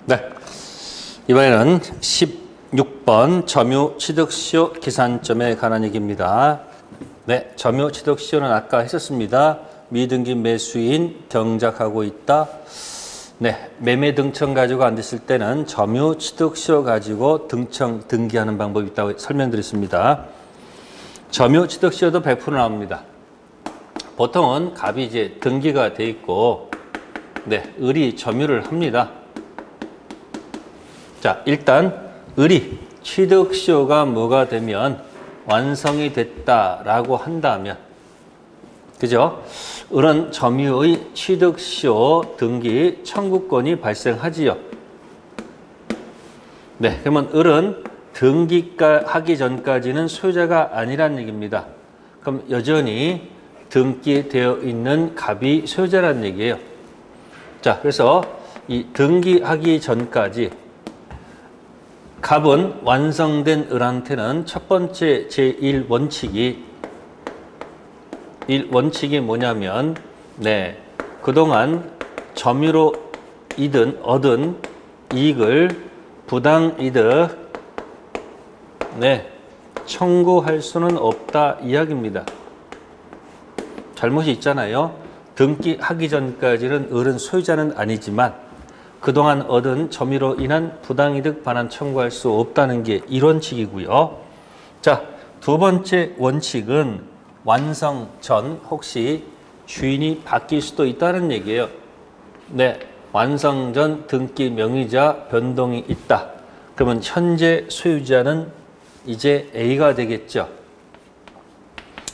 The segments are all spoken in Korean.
네, 이번에는 16번 점유취득시효 계산점에 관한 얘기입니다. 네, 점유취득시효는 아까 했었습니다. 미등기 매수인 경작하고 있다. 네, 매매 등청 가지고 안 됐을 때는 점유취득시효 가지고 등기하는 방법이 있다고 설명드렸습니다. 점유취득시효도 100% 나옵니다. 보통은 갑이 이제 등기가 돼 있고, 네, 을이 점유를 합니다. 자, 일단 을이 취득시효가 뭐가 되면 완성이 됐다라고 한다면, 그죠? 을은 점유의 취득시효 등기 청구권이 발생하지요. 네, 그러면 을은 등기하기 전까지는 소유자가 아니란 얘기입니다. 그럼 여전히 등기되어 있는 갑이 소유자란 얘기예요. 자, 그래서 이 등기하기 전까지 갑은 완성된 을한테는 첫 번째 제1원칙이 뭐냐면, 네, 그동안 점유로 얻은 이익을 부당이득, 네, 청구할 수는 없다 이야기입니다. 잘못이 있잖아요. 등기하기 전까지는 을은 소유자는 아니지만 그동안 얻은 점유로 인한 부당이득 반환 청구할 수 없다는 게 1원칙이고요. 자, 두 번째 원칙은 완성 전 혹시 주인이 바뀔 수도 있다는 얘기예요. 네, 완성 전 등기 명의자 변동이 있다. 그러면 현재 소유자는 이제 A가 되겠죠.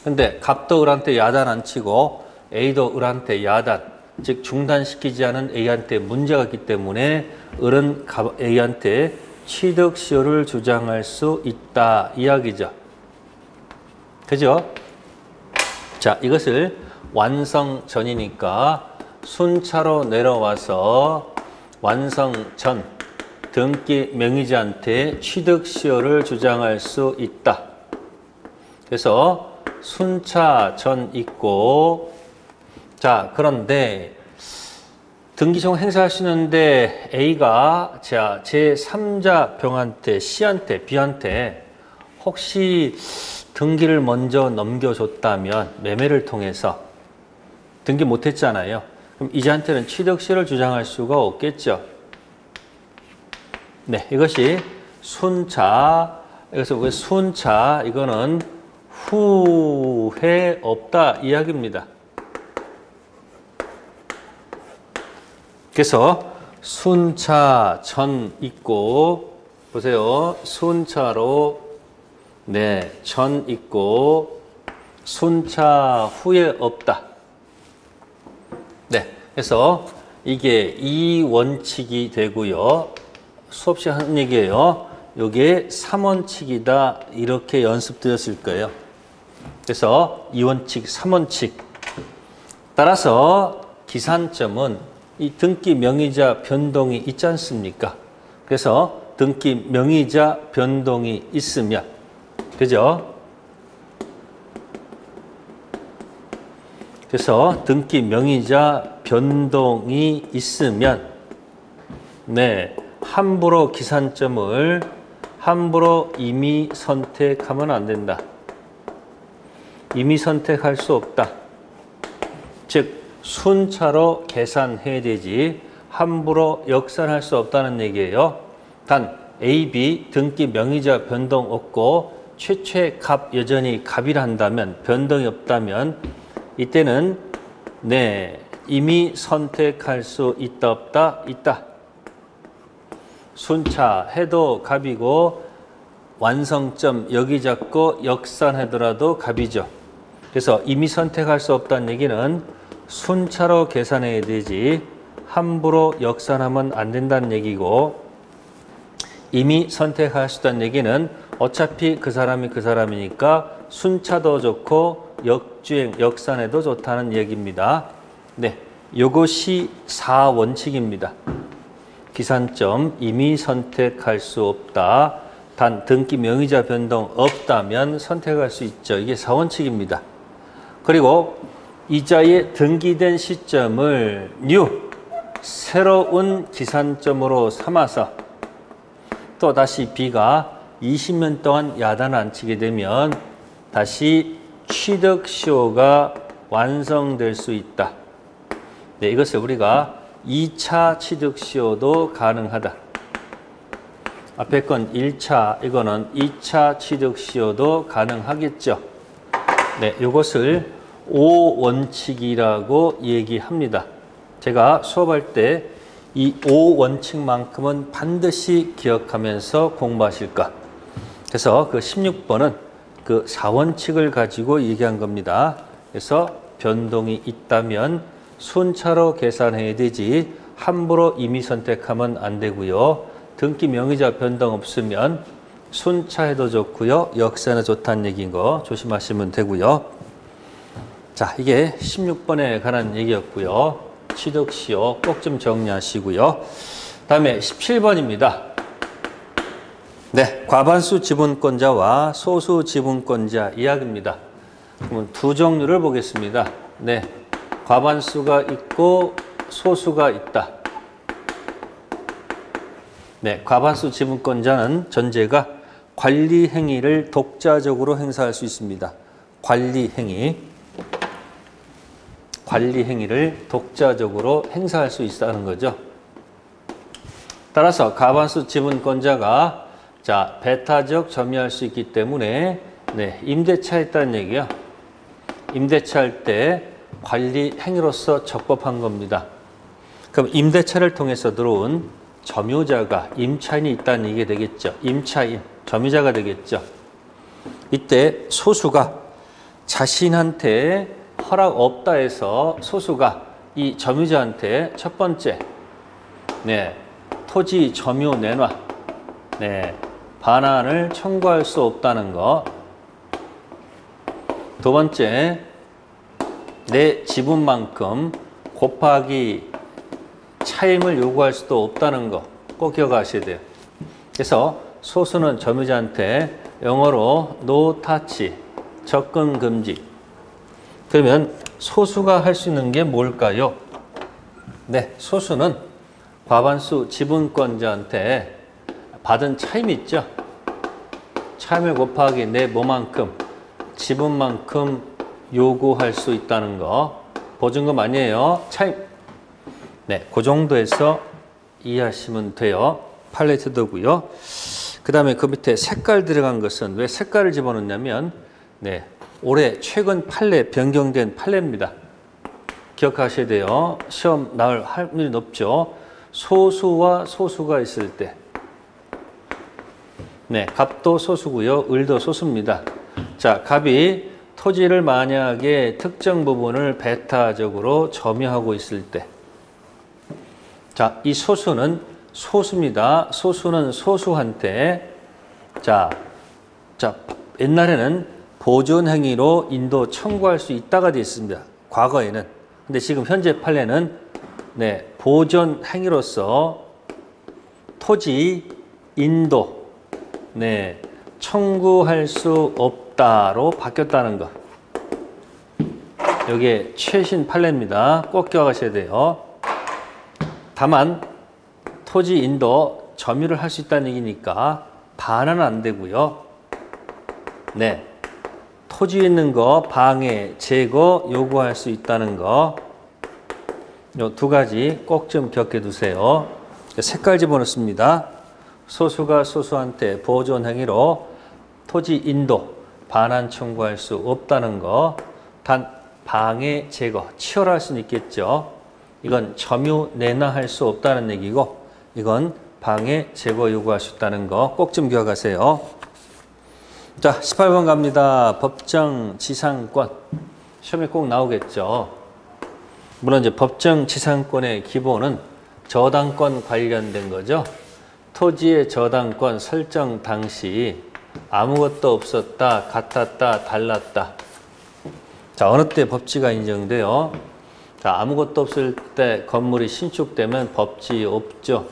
근데 갑도 을한테 야단 안 치고 A도 을한테 야단, 즉 중단시키지 않은 A한테 문제가 있기 때문에 을은 A한테 취득시효를 주장할 수 있다 이야기죠. 그죠? 자, 이것을 완성 전이니까 순차로 내려와서 완성 전 등기 명의자한테 취득시효를 주장할 수 있다. 그래서 순차 전 있고, 자, 그런데 등기청 행사할 수 있는데 A가 자, 제3자 병한테, C한테, B한테 혹시 등기를 먼저 넘겨줬다면 매매를 통해서 등기 못했잖아요. 그럼 이자한테는 취득시효를 주장할 수가 없겠죠. 네, 이것이 순차. 그래서 순차, 이거는 후회 없다 이야기입니다. 그래서 순차 전 있고, 보세요. 순차로, 네, 전 있고, 순차 후에 없다. 네, 그래서 이게 2원칙이 되고요. 수없이 한 얘기예요. 이게 3원칙이다. 이렇게 연습드렸을 거예요. 그래서 2원칙, 3원칙. 따라서 기산점은 이 등기 명의자 변동이 있지 않습니까? 그래서 등기 명의자 변동이 있으면, 그죠? 그래서 등기 명의자 변동이 있으면, 네, 함부로 기산점을 함부로 임의 선택하면 안 된다. 임의 선택할 수 없다. 즉, 순차로 계산해야 되지 함부로 역산할 수 없다는 얘기예요. 단 A, B 등기 명의자 변동 없고 최초의 갑 여전히 갑이라 한다면, 변동이 없다면 이때는 네, 임의 선택할 수 있다 없다? 있다. 순차 해도 갑이고 완성점 여기 잡고 역산하더라도 갑이죠. 그래서 임의 선택할 수 없다는 얘기는 순차로 계산해야 되지 함부로 역산하면 안 된다는 얘기고, 임의 선택할 수 있다는 얘기는 어차피 그 사람이니까 순차도 좋고 역주행, 역산해도 좋다는 얘기입니다. 네, 이것이 4원칙입니다. 기산점, 임의 선택할 수 없다. 단 등기 명의자 변동 없다면 선택할 수 있죠. 이게 4원칙입니다. 그리고 이자의 등기된 시점을 새로운 기산점으로 삼아서 또 다시 B가 20년 동안 야단을 안 치게 되면 다시 취득시효가 완성될 수 있다. 네, 이것을 우리가 2차 취득시효도 가능하다. 앞에 건 1차, 이거는 2차 취득시효도 가능하겠죠. 네, 이것을 5원칙이라고 얘기합니다. 제가 수업할 때 이 5원칙만큼은 반드시 기억하면서 공부하실 것. 그래서 그 16번은 그 4원칙을 가지고 얘기한 겁니다. 그래서 변동이 있다면 순차로 계산해야 되지 함부로 임의 선택하면 안 되고요. 등기 명의자 변동 없으면 순차해도 좋고요. 역산해 좋다는 얘기인 거 조심하시면 되고요. 자, 이게 16번에 관한 얘기였고요. 취득시효 꼭 좀 정리하시고요. 다음에 17번입니다. 네, 과반수 지분권자와 소수 지분권자 이야기입니다. 그러면 두 종류를 보겠습니다. 네, 과반수가 있고 소수가 있다. 네, 과반수 지분권자는 전제가 관리 행위를 독자적으로 행사할 수 있습니다. 관리 행위를 독자적으로 행사할 수 있다는 거죠. 따라서 과반수 지분권자가 배타적 점유할 수 있기 때문에 네, 임대차 했다는 얘기요. 임대차 할 때 관리 행위로서 적법한 겁니다. 그럼 임대차를 통해서 들어온 점유자가 임차인이 있다는 얘기가 되겠죠. 임차인, 점유자가 되겠죠. 이때 소수가 자신한테 허락 없다 해서 소수가 이 점유자한테 첫 번째, 네, 토지 점유 내놔, 네, 반환을 청구할 수 없다는 거. 두 번째, 내 지분만큼 곱하기 차임을 요구할 수도 없다는 거 꼭 기억하셔야 돼요. 그래서 소수는 점유자한테 영어로 no touch, 접근 금지. 그러면 소수가 할 수 있는 게 뭘까요? 네, 소수는 과반수 지분권자한테 받은 차임이 있죠. 차임을 곱하기 내 뭐만큼, 지분만큼 요구할 수 있다는 거. 보증금 아니에요. 차임. 네, 그 정도에서 이해하시면 돼요. 팔레트도고요. 그 다음에 그 밑에 색깔 들어간 것은 왜 색깔을 집어넣냐면 네, 올해 최근 판례 변경된 판례입니다. 기억하셔야 돼요. 시험 나올 확률이 높죠. 소수와 소수가 있을 때 네, 갑도 소수고요. 을도 소수입니다. 자, 갑이 토지를 만약에 특정 부분을 배타적으로 점유하고 있을 때 자, 이 소수는 소수입니다. 소수는 소수한테 자, 옛날에는 보존 행위로 인도 청구할 수 있다가 되어 있습니다. 과거에는. 근데 지금 현재 판례는 네, 보존 행위로서 토지 인도 네, 청구할 수 없다로 바뀌었다는 거. 이게 최신 판례입니다. 꼭 기억하셔야 돼요. 다만 토지 인도 점유를 할 수 있다는 얘기니까 반환은 안 되고요. 네, 토지에 있는 거 방해, 제거 요구할 수 있다는 거. 요 두 가지 꼭 좀 기억해 두세요. 색깔 집어넣습니다. 소수가 소수한테 보존 행위로 토지 인도, 반환 청구할 수 없다는 거. 단 방해, 제거, 치열할 수는 있겠죠. 이건 점유 내놔할 수 없다는 얘기고 이건 방해, 제거 요구할 수 있다는 거 꼭 좀 기억하세요. 자, 18번 갑니다. 법정 지상권. 시험에 꼭 나오겠죠. 물론 이제 법정 지상권의 기본은 저당권 관련된 거죠. 토지의 저당권 설정 당시 아무것도 없었다, 같았다, 달랐다. 자, 어느 때 법지가 인정돼요? 자, 아무것도 없을 때 건물이 신축되면 법지 없죠.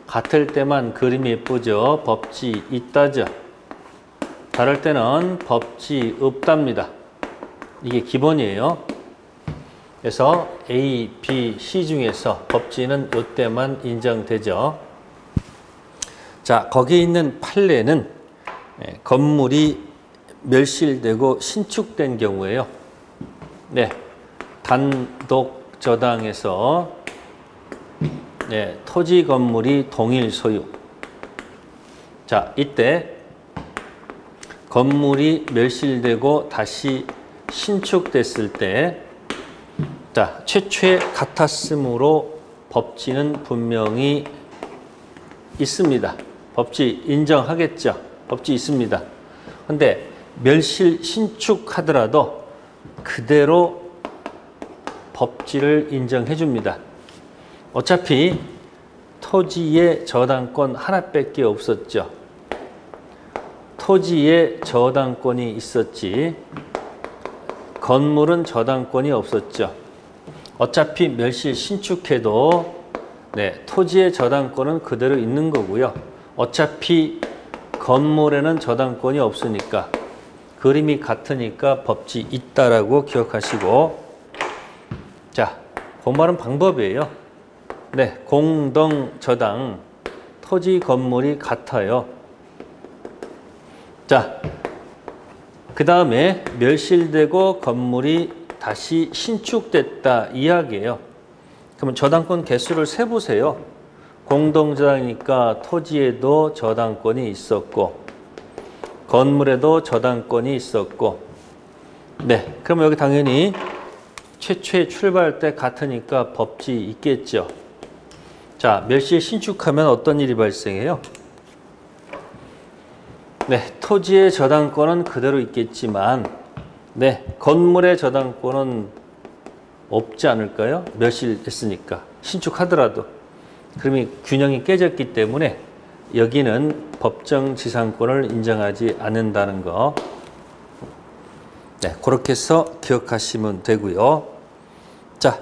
같을 때만 그림이 예쁘죠. 법지 있다죠. 다를 때는 법지 없답니다. 이게 기본이에요. 그래서 A, B, C 중에서 법지는 이때만 인정되죠. 자, 거기에 있는 판례는 건물이 멸실되고 신축된 경우에요. 네, 단독 저당에서 토지 건물이 동일 소유. 자, 이때 건물이 멸실되고 다시 신축됐을 때, 자, 최초에 같았으므로 법지는 분명히 있습니다. 법지 인정하겠죠. 법지 있습니다. 근데 멸실 신축하더라도 그대로 법지를 인정해 줍니다. 어차피 토지의 저당권 하나밖에 없었죠. 토지에 저당권이 있었지 건물은 저당권이 없었죠. 어차피 멸실 신축해도 토지의 저당권은 그대로 있는 거고요. 어차피 건물에는 저당권이 없으니까 그림이 같으니까 법지 있다라고 기억하시고, 자, 그 말은 방법이에요. 네, 공동 저당 토지 건물이 같아요. 자, 그 다음에 멸실되고 건물이 다시 신축됐다 이야기예요. 그러면 저당권 개수를 세보세요. 공동저당이니까 토지에도 저당권이 있었고 건물에도 저당권이 있었고, 네, 그럼 여기 당연히 최초의 출발할 때 같으니까 법지 있겠죠. 자, 멸실 신축하면 어떤 일이 발생해요? 네, 토지의 저당권은 그대로 있겠지만 건물의 저당권은 없지 않을까요? 멸실했으니까 신축하더라도. 그러면 균형이 깨졌기 때문에 여기는 법정 지상권을 인정하지 않는다는 거. 네, 그렇게 해서 기억하시면 되고요. 자,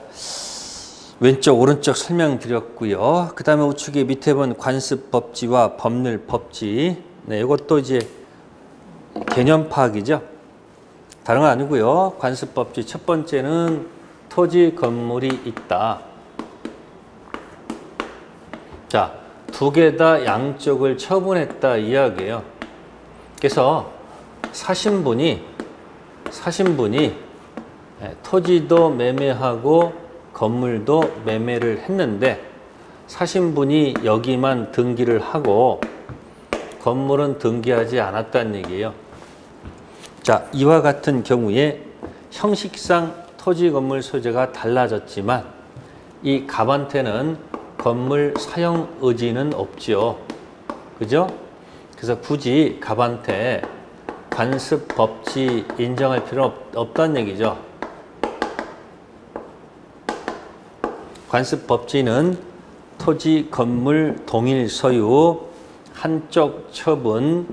왼쪽 오른쪽 설명드렸고요. 그 다음에 우측에 밑에 본 관습법지와 법률법지. 네, 이것도 이제 개념 파악이죠. 다른 건 아니고요. 관습법지 첫 번째는 토지 건물이 있다. 자, 두 개 다 양쪽을 처분했다 이야기예요. 그래서 사신분이 토지도 매매하고 건물도 매매를 했는데 사신분이 여기만 등기를 하고 건물은 등기하지 않았다는 얘기예요. 자, 이와 같은 경우에 형식상 토지 건물 소재가 달라졌지만 이 갑한테는 건물 사용 의지는 없죠. 그죠? 그래서 굳이 갑한테 관습 법지 인정할 필요는 없다는 얘기죠. 관습 법지는 토지 건물 동일 소유, 한쪽 처분,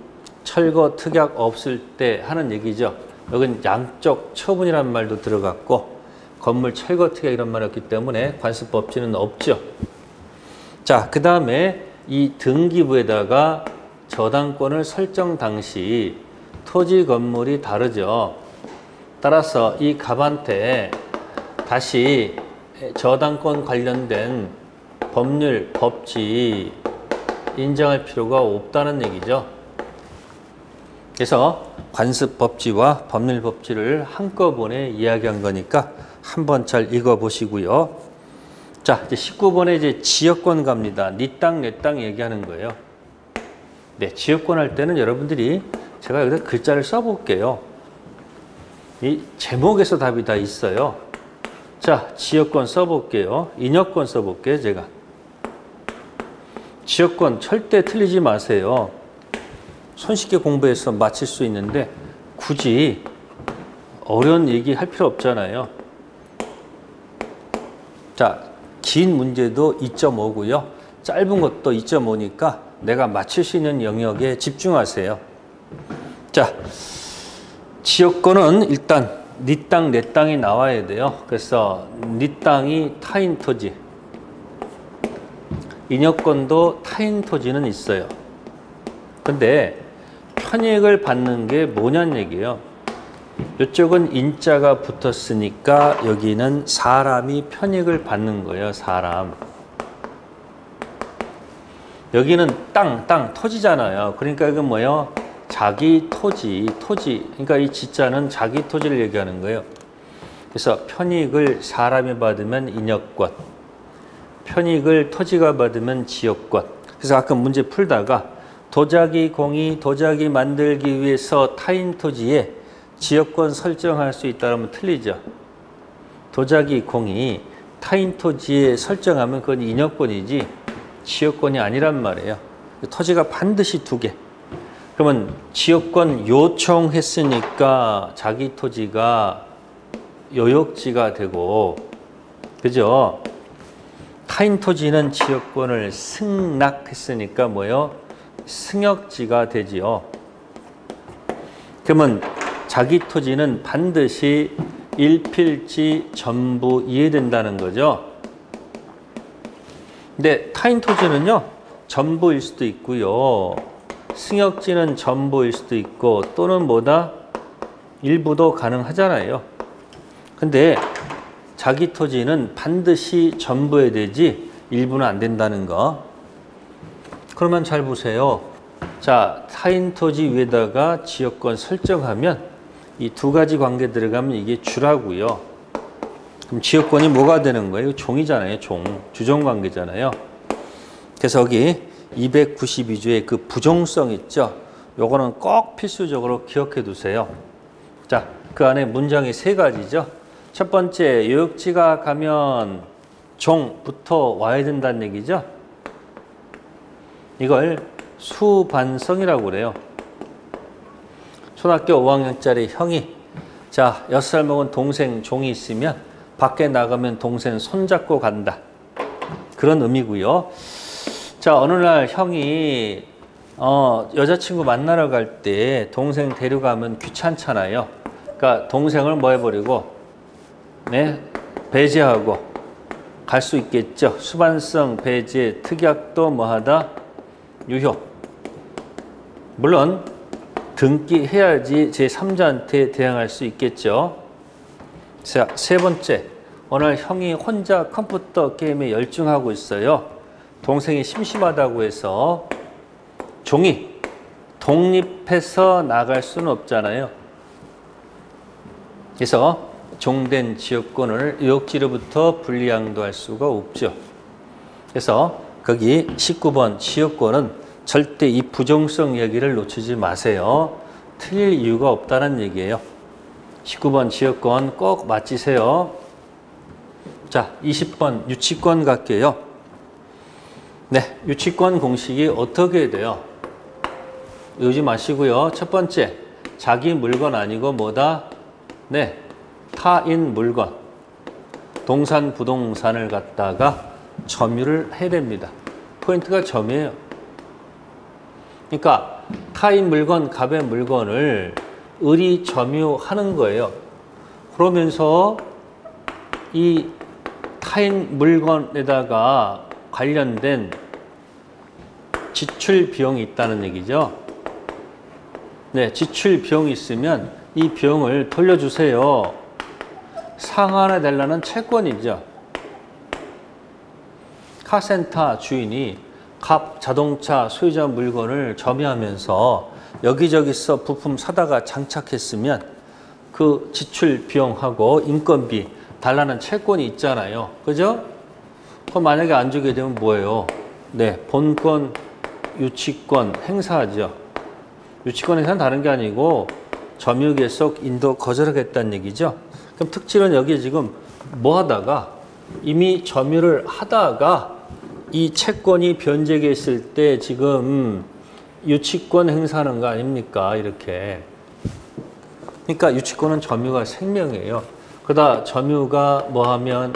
철거 특약 없을 때 하는 얘기죠. 여긴 양쪽 처분이라는 말도 들어갔고 건물 철거 특약 이런 말이 없기 때문에 관습 법지는 없죠. 자, 그 다음에 이 등기부에다가 저당권을 설정 당시 토지 건물이 다르죠. 따라서 이 갑한테 다시 저당권 관련된 법률, 법지 인정할 필요가 없다는 얘기죠. 그래서 관습 법지와 법률 법지를 한꺼번에 이야기한 거니까 한번 잘 읽어보시고요. 자, 이제 19번에 이제 지역권 갑니다. 네 땅, 내 땅 얘기하는 거예요. 네, 지역권 할 때는 여러분들이 제가 여기다 글자를 써볼게요. 이 제목에서 답이 다 있어요. 자, 지역권 써볼게요. 인여권 써볼게요, 제가. 지역권 절대 틀리지 마세요. 손쉽게 공부해서 맞힐 수 있는데 굳이 어려운 얘기 할 필요 없잖아요. 자, 긴 문제도 2.5고요. 짧은 것도 2.5니까 내가 맞출 수 있는 영역에 집중하세요. 자, 지역권은 일단 네 땅, 내 땅이 나와야 돼요. 그래서 네 땅이 타인 토지. 인여권도 타인 토지는 있어요. 근데 편익을 받는 게 뭐냐는 얘기예요. 이쪽은 인자가 붙었으니까 여기는 사람이 편익을 받는 거예요. 사람. 여기는 땅, 토지잖아요. 그러니까 이건 뭐예요? 자기 토지. 그러니까 이 지자는 자기 토지를 얘기하는 거예요. 그래서 편익을 사람이 받으면 인역권, 편익을 토지가 받으면 지역권. 그래서 아까 문제 풀다가 도자기 공이 도자기 만들기 위해서 타인 토지에 지역권 설정할 수 있다면 틀리죠. 도자기 공이 타인 토지에 설정하면 그건 인역권이지 지역권이 아니란 말이에요. 토지가 반드시 2개. 그러면 지역권 요청했으니까 자기 토지가 요역지가 되고, 그죠? 타인 토지는 지역권을 승낙했으니까 뭐요? 승역지가 되지요. 그러면 자기 토지는 반드시 일필지 전부 이해된다는 거죠. 근데 타인 토지는요, 전부일 수도 있고요. 승역지는 전부일 수도 있고, 또는 뭐다? 일부도 가능하잖아요. 근데 자기 토지는 반드시 전부해야 되지 일부는 안 된다는 거. 그러면 잘 보세요. 자, 타인 토지 위에다가 지역권 설정하면 이 2가지 관계 들어가면 이게 주라고요. 그럼 지역권이 뭐가 되는 거예요? 종이잖아요. 주종 관계잖아요. 그래서 여기 292조의 그 부종성 있죠? 요거는 꼭 필수적으로 기억해 두세요. 자, 그 안에 문장이 3가지죠. 첫 번째, 요역지가 가면 종부터 와야 된다는 얘기죠. 이걸 수반성이라고 그래요. 초등학교 5학년짜리 형이, 자, 6살 먹은 동생 종이 있으면 밖에 나가면 동생 손잡고 간다. 그런 의미고요. 자, 어느 날 형이 여자친구 만나러 갈 때 동생 데려가면 귀찮잖아요. 그러니까 동생을 뭐 해버리고, 네, 배제하고 갈 수 있겠죠. 수반성, 배제, 특약도 뭐하다? 유효. 물론 등기해야지 제3자한테 대항할 수 있겠죠. 자, 3번째, 오늘 형이 혼자 컴퓨터 게임에 열중하고 있어요. 동생이 심심하다고 해서 종이 독립해서 나갈 수는 없잖아요. 그래서 종된 지역권을 요역지로부터 분리양도할 수가 없죠. 그래서 거기 19번 지역권은 절대 이 부종성 얘기를 놓치지 마세요. 틀릴 이유가 없다는 얘기예요. 19번 지역권 꼭 맞히세요. 자, 20번 유치권 갈게요. 네, 유치권 공식이 어떻게 돼요? 외우지 마시고요. 첫 번째, 자기 물건 아니고 뭐다? 네, 타인 물건. 동산, 부동산을 갖다가 점유를 해야 됩니다. 포인트가 점이에요. 그러니까 타인 물건, 갑의 물건을 을이 점유하는 거예요. 그러면서 이 타인 물건에다가 관련된 지출 비용이 있다는 얘기죠. 네, 지출 비용이 있으면 이 비용을 돌려주세요. 상환해 달라는 채권이죠. 카센터 주인이 갑 자동차 소유자 물건을 점유하면서 여기저기서 부품 사다가 장착했으면 그 지출 비용하고 인건비 달라는 채권이 있잖아요. 그죠? 그럼 만약에 안 주게 되면 뭐예요? 네, 본권, 유치권 행사하죠. 유치권 행사는 다른 게 아니고 점유 계속 인도 거절하겠다는 얘기죠. 그럼 특징은 여기 지금 뭐 하다가 이미 점유를 하다가 이 채권이 변제됐을 때 지금 유치권 행사하는 거 아닙니까? 이렇게. 그러니까 유치권은 점유가 생명이에요. 그러다 점유가 뭐 하면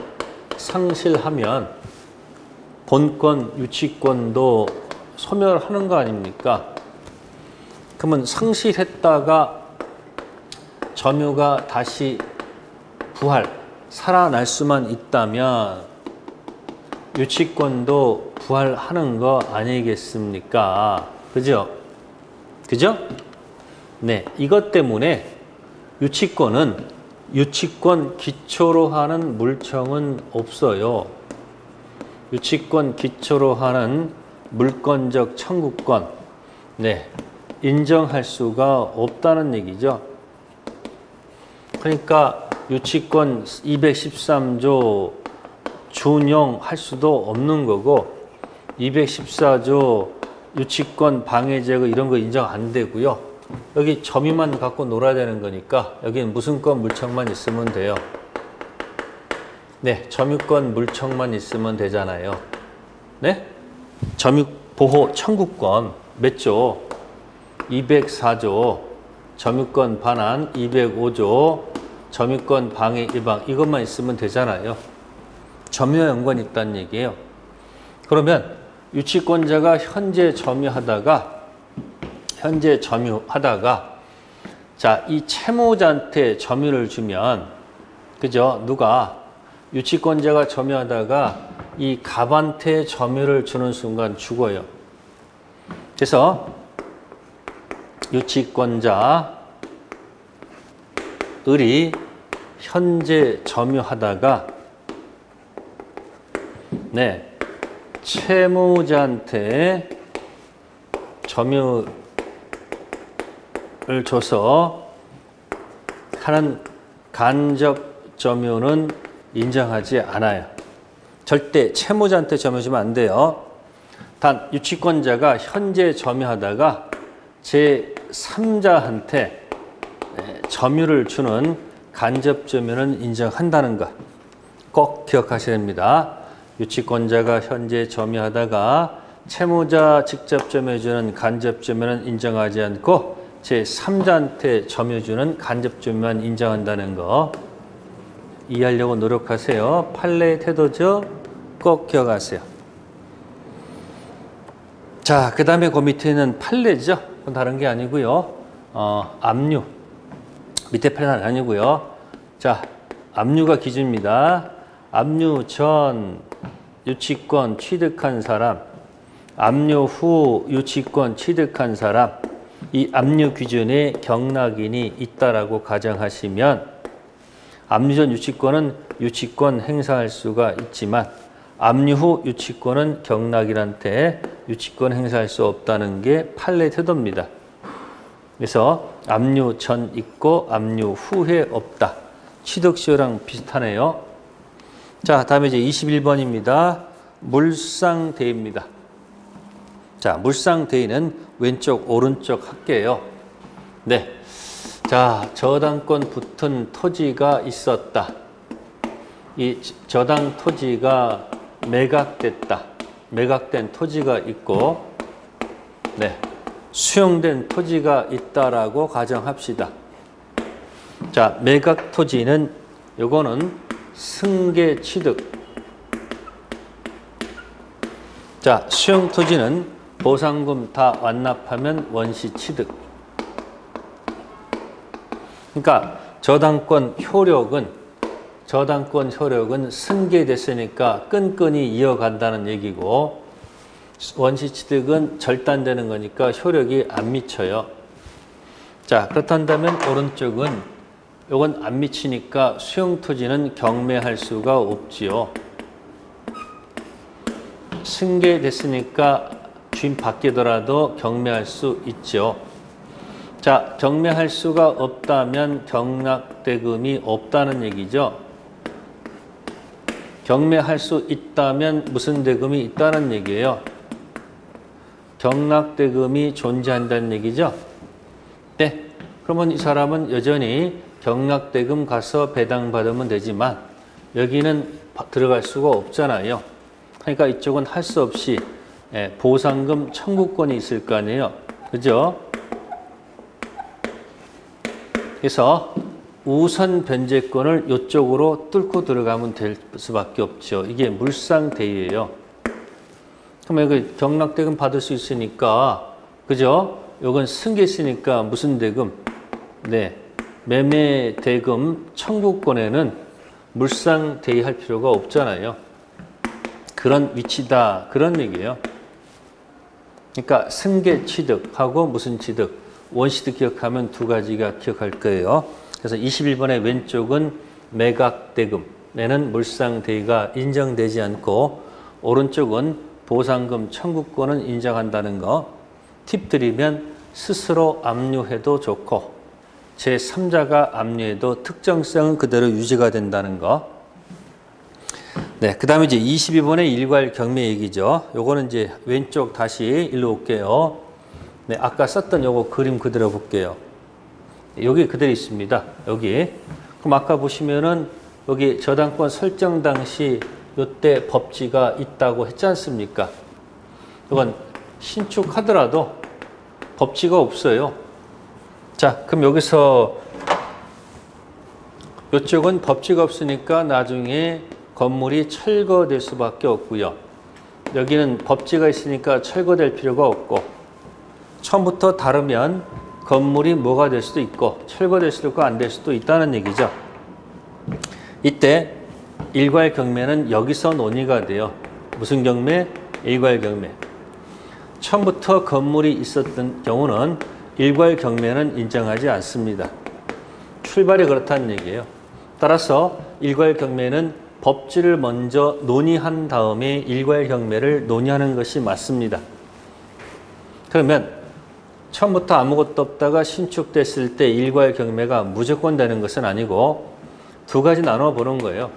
상실하면 본권, 유치권도 소멸하는 거 아닙니까? 그러면 상실했다가 점유가 다시 살아날 수만 있다면 유치권도 부활하는 거 아니겠습니까? 그죠? 그죠? 네, 이것 때문에 유치권 기초로 하는 물청은 없어요. 유치권 기초로 하는 물권적 청구권, 네, 인정할 수가 없다는 얘기죠. 그러니까 유치권 213조 준용할 수도 없는 거고 214조 유치권 방해제거 이런 거 인정 안 되고요. 여기 점유만 갖고 놀아야 되는 거니까 여기는 무슨권 물청만 있으면 돼요. 네, 점유권 물청만 있으면 되잖아요. 네? 점유보호 청구권 몇 조? 204조, 점유권 반환 205조, 점유권 방해 예방 이것만 있으면 되잖아요. 점유와 연관이 있다는 얘기예요. 그러면 유치권자가 현재 점유하다가 자, 이 채무자한테 점유를 주면 그죠? 누가 유치권자가 점유하다가 이 갑한테 점유를 주는 순간 죽어요. 그래서 유치권자 을이 현재 점유하다가 네, 채무자한테 점유를 줘서 하는 간접 점유는 인정하지 않아요. 절대 채무자한테 점유 주면 안 돼요. 단 유치권자가 현재 점유하다가 제3자한테 점유를 주는 간접 점유는 인정한다는 것 꼭 기억하셔야 됩니다. 유치권자가 현재 점유하다가 채무자 직접 점유해주는 간접 점유는 인정하지 않고 제3자한테 점유주는 간접 점유만 인정한다는 거 이해하려고 노력하세요. 판례의 태도죠. 꼭 기억하세요. 자, 그 다음에 그 밑에는 판례죠. 그건 다른 게 아니고요. 압류. 밑에 판례는 아니고요. 자, 압류가 기준입니다. 압류 전 유치권 취득한 사람, 압류 후 유치권 취득한 사람, 이 압류 기준에 경락인이 있다라고 가정하시면 압류 전 유치권은 유치권 행사할 수가 있지만 압류 후 유치권은 경락인한테 유치권 행사할 수 없다는 게 판례 태도입니다. 그래서 압류 전 있고 압류 후에 없다. 취득시효랑 비슷하네요. 자, 다음에 이제 21번입니다. 물상대입니다. 자, 물상대의는 왼쪽, 오른쪽 할게요. 네. 자, 저당권 붙은 토지가 있었다. 이 저당 토지가 매각됐다. 매각된 토지가 있고, 네. 수용된 토지가 있다라고 가정합시다. 자, 매각 토지는 요거는 승계 취득. 자, 수용 토지는 보상금 다 완납하면 원시 취득. 그러니까 저당권 효력은 승계됐으니까 끈끈이 이어간다는 얘기고 원시 취득은 절단되는 거니까 효력이 안 미쳐요. 자, 그렇다면 오른쪽은 요건 안 미치니까 수용 토지는 경매할 수가 없지요. 승계됐으니까 주인 바뀌더라도 경매할 수 있죠. 자, 경매할 수가 없다면 경락대금이 없다는 얘기죠. 경매할 수 있다면 무슨 대금이 있다는 얘기예요? 경락대금이 존재한다는 얘기죠. 네, 그러면 이 사람은 여전히 경락대금 가서 배당받으면 되지만 여기는 들어갈 수가 없잖아요. 그러니까 이쪽은 할 수 없이 보상금 청구권이 있을 거 아니에요. 그죠? 그래서 우선 변제권을 이쪽으로 뚫고 들어가면 될 수밖에 없죠. 이게 물상대의예요. 그럼 여기 경락대금 받을 수 있으니까, 그죠? 요건 승계했으니까 무슨 대금? 네. 매매대금 청구권에는 물상대의할 필요가 없잖아요. 그런 위치다. 그런 얘기예요. 그러니까 승계 취득하고 무슨 취득? 원시득 기억하면 두 가지가 기억할 거예요. 그래서 21번의 왼쪽은 매각대금에는 물상대위가 인정되지 않고 오른쪽은 보상금 청구권은 인정한다는 거. 팁 드리면 스스로 압류해도 좋고 제3자가 압류해도 특정성은 그대로 유지가 된다는 거. 네, 그 다음에 이제 22번의 일괄 경매 얘기죠. 요거는 이제 왼쪽 다시 일로 올게요. 네, 아까 썼던 요거 그림 그대로 볼게요. 여기 그대로 있습니다. 여기. 그럼 아까 보시면은 여기 저당권 설정 당시 요때 법지가 있다고 했지 않습니까? 이건 신축하더라도 법지가 없어요. 자, 그럼 여기서 요쪽은 법지가 없으니까 나중에 건물이 철거될 수밖에 없고요. 여기는 법지가 있으니까 철거될 필요가 없고 처음부터 다르면 건물이 뭐가 될 수도 있고 철거될 수도 있고 안 될 수도 있다는 얘기죠. 이때 일괄 경매는 여기서 논의가 돼요. 무슨 경매? 일괄 경매. 처음부터 건물이 있었던 경우는 일괄 경매는 인정하지 않습니다. 출발이 그렇다는 얘기예요. 따라서 일괄 경매는 법지를 먼저 논의한 다음에 일괄 경매를 논의하는 것이 맞습니다. 그러면 처음부터 아무것도 없다가 신축됐을 때 일괄 경매가 무조건 되는 것은 아니고 두 가지 나눠 보는 거예요.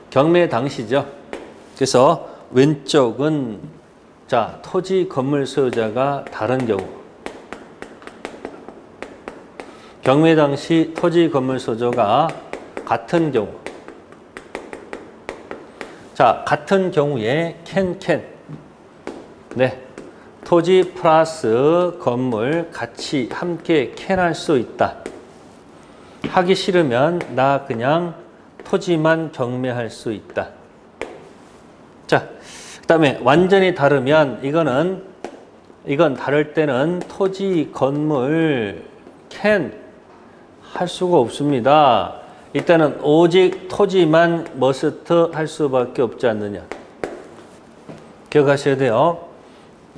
경매 당시죠. 그래서 왼쪽은 자, 토지 건물 소유자가 다른 경우. 경매 당시 토지 건물 소유자가 같은 경우. 자, 같은 경우에 캔. 네. 토지 플러스 건물 같이 함께 캔할 수 있다. 하기 싫으면 나 그냥 토지만 경매할 수 있다. 자, 그 다음에 완전히 다르면 이건 다를 때는 토지 건물 캔 할 수가 없습니다. 이때는 오직 토지만 머스트 할 수밖에 없지 않느냐. 기억하셔야 돼요.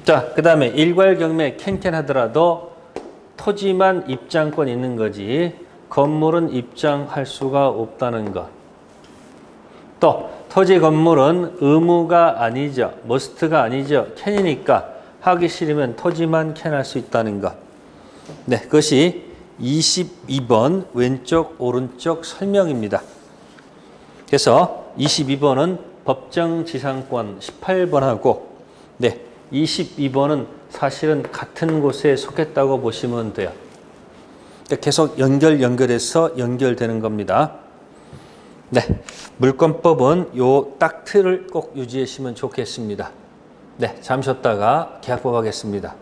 자, 그 다음에 일괄 경매 캔 하더라도 토지만 입장권 있는 거지 건물은 입장할 수가 없다는 것. 또 토지 건물은 의무가 아니죠. 머스트가 아니죠. 캔이니까 하기 싫으면 토지만 캔할 수 있다는 것. 네, 그것이 22번 왼쪽 오른쪽 설명입니다. 그래서 22번은 법정지상권 18번하고 네, 22번은 사실은 같은 곳에 속했다고 보시면 돼요. 계속 연결해서 연결되는 겁니다. 네, 물권법은 요 딱 틀을 꼭 유지하시면 좋겠습니다. 네, 잠시 쉬었다가 계약법 하겠습니다.